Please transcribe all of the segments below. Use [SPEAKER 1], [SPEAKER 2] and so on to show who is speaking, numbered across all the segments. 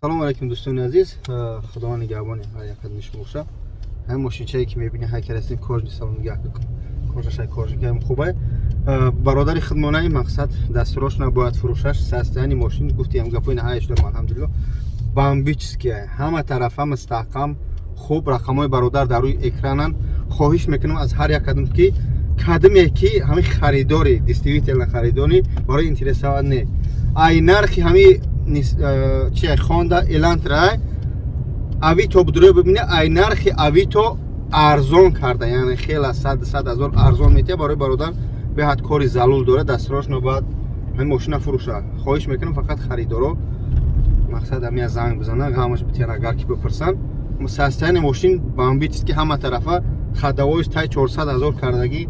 [SPEAKER 1] салом алайкум дӯстони азиз, худованд нигоҳбони ҳар як қадами шумо бошад. ҳамин мошинчае ки мебинед ҳай керастин кожни салон кожашай кожникам хубай. бародари хидмонаи мақсад дастурош набояд фурӯшаш состояни мошин гуфтем гапои ҳайш дорам алҳамдулилло. бомбическая ҳама тарафа мустаҳкам хуб. рақамҳои бародар дар рӯи экранан. хоҳиш мекунам аз ҳар як кадаме ки ҳамин харидори дистрибьюторна харидори барои интересовад не ай нархи ҳами чи хонда элантра авито будро бибине ай нархи авито арзон карда, яъне хела 100,000 арзон метия барои бародар беҳад кори залул дора дастурош набояд ҳамин мошина фурӯша. хоҳиш мекунам фақат харидоро мақсад ҳамия занг бизанан ғамаш битиан агар ки бипурсан. состояни мошин бомбически ҳама тарафа хадавоиш тай 400,000 кардагӣ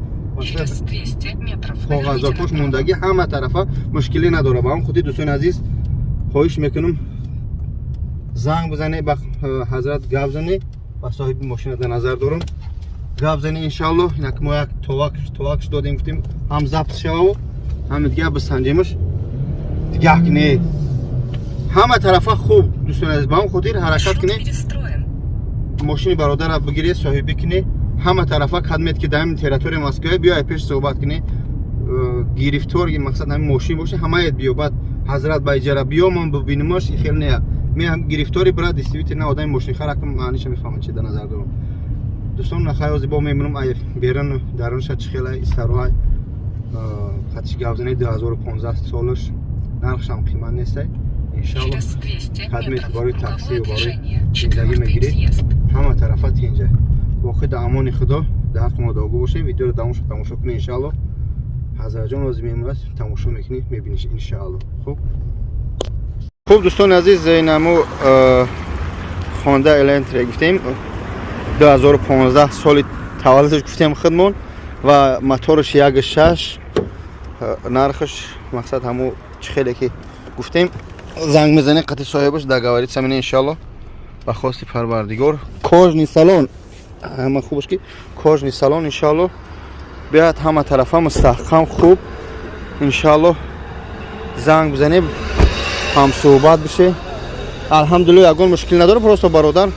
[SPEAKER 1] коғазотош мондагӣ ҳама тарафа мушкиле надора. ба ҳам худи дӯстони азиз хоҳиш мекунам занг бизане ба ҳазрат гап зане ба соҳиби мошина дар назар дорам гап зане иншаллоҳ. инак мо як товакш додем гуфтем ҳам забт шаву ҳам дигар бисанҷемаш дигар кине ҳама тарафа хуб. дӯстони азиз ба ҳам хотир ҳаракат кине мошини бародара бигире соҳибӣ кине ҳама тарафа кадмет ки дар территорияи Москва биёй пеш суҳбат кине гирифтор мақсад ҳамин мошин боше ҳамаят биё баъд ҳазрат ба иҷара биё ман бибинамаш хел не ме гирифтори бира дистрибьютор на одами мошинхар акам маъниша мефаҳмад чи дар назар дорам. дӯстон нахаё зибо мемонам ай берун дарунша чи хела истароҳай хатиш гавзани 2015 солаш нархшам қимат нестай. иншаллоҳ кадмет барои такси ва барои зиндагӣ мегирӣ ҳама тарафа тинҷа. واقعی در امان خدا در حق ما دعا باشیم. ویدیو رو تماشا کنید ان شاء الله. حضرت جان لازم میمونه تماشا میکنید میبینید ان شاء الله. خوب دوستان عزیز اینمو خونده الانترا گفتیم 2015 سال تولدش گفتیم خدمون و موتورش 1.6 نرخش مقصد همو خیلی که گفتیم زنگ میزنه قطع صاحبش در گوارید سمینه ان شاء الله با خواست پروردگار. کاژنی سالن ҳама хубаш ки кожни салон иншаллоҳ биёяд ҳама тарафа мустаҳкам хуб. иншаллоҳ занг бизанем ҳамсӯҳбат бише. алҳамдулилло ягон мушкил надора. просто бародар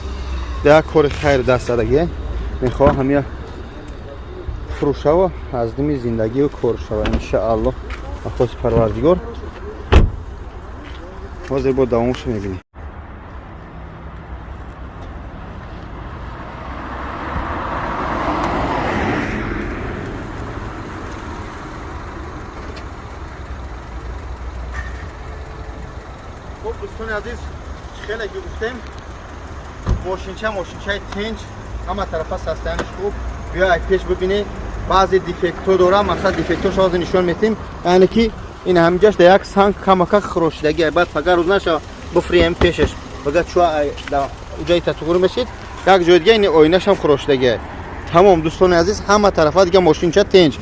[SPEAKER 1] дар як кори хайр даст задагӣ мехоҳам ҳамия фурӯшава аз дими зиндагию кор шава иншааллоҳ ба хоси парвардигор. ҳозир бо давомуша мебинем. دوستان عزیز خیلی که گفتیم ماشینچه تنج همه طرفه سستانش خوب. بیا پیش ببینید بعضی دیفکت‌ها داره. مثلا دیفکت‌هاش از نشون میدیم یعنی که این همینجاش در یک سنگ کمک خروشیدگی بعد فقط روز نشه بفریم پیشش بگه چوا اونجایی تطور میشید یک جای دیگه این آینه‌ش هم خروشیدگی. تمام دوستان عزیز همه طرفه دیگه ماشینچه تنج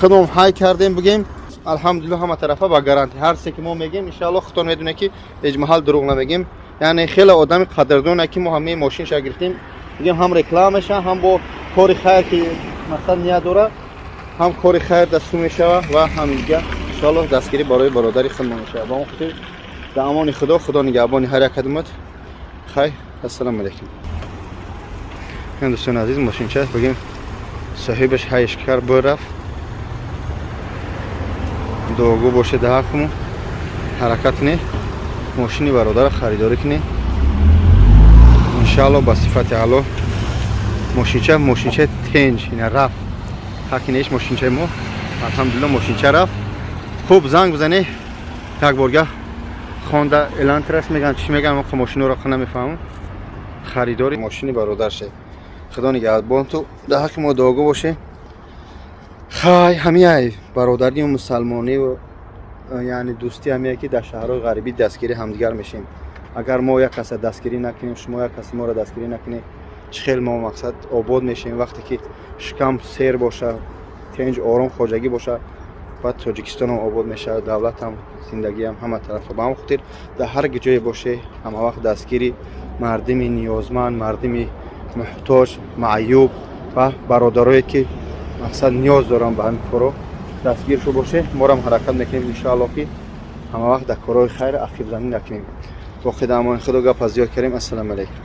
[SPEAKER 1] خدمت های کردیم بگیم الحمدلله همه طرفه با گارانتی. هر چیزی که ما میگیم ان شاء الله خودتون میدونه که اجماع دروغ نمیگیم. یعنی خیلی آدم قدردونه که ما همه ماشین شا گرفتیم میگیم هم رکلامش هم با کار خیر که مثلا نیاز داره هم کار خیر دستور میشه و همین دیگه ان شاء الله دستگیری برای برادری خدمت میشه. با اون خاطر در امان خدا نگهبان هر یک خدمت. خیر السلام علیکم. دوستان عزیز ماشین چه بگیم صاحبش هایش کار برفت دوگو باشه در حقمون حرکت کنه ماشینی برادر خریداری کنه انشاءالله با صفت اعلی. ماشینچه تنج این رفت حقینش ماشینچه ما الحمدلله ماشینچه رفت خوب. زنگ بزنه یک بارگاه خونده الانتراش میگن چی میگن ما ماشین رو نمیفهمم. خریداری ماشینی برادر شه خدا نگهدار تو در حق ما دوگو باشه. خای همیای برادری و مسلمانی و یعنی دوستی همیای که در شهرهای غریبی دستگیری همدیگر میشیم. اگر ما یک کس دستگیری نکنیم شما یک کسی ما را دستگیری نکنید چه خیلی ما مقصد آباد میشیم. وقتی که شکم سیر باشه تنج آرام خواجگی باشه بعد تاجیکستان هم آباد میشه دولت هم زندگی هم همه طرفه. با هم خاطر در هر جای باشه همه وقت دستگیری مردمی نیازمند مردمی محتاج معیوب و برادرایی که مقصد نیاز دارم به همین کارو دستگیر شو باشه ما هم حرکت میکنیم ان شاء الله که همه وقت در کارهای خیر عقب زمین نکنیم. با خدامان خدا گپ از زیاد کردیم. السلام علیکم.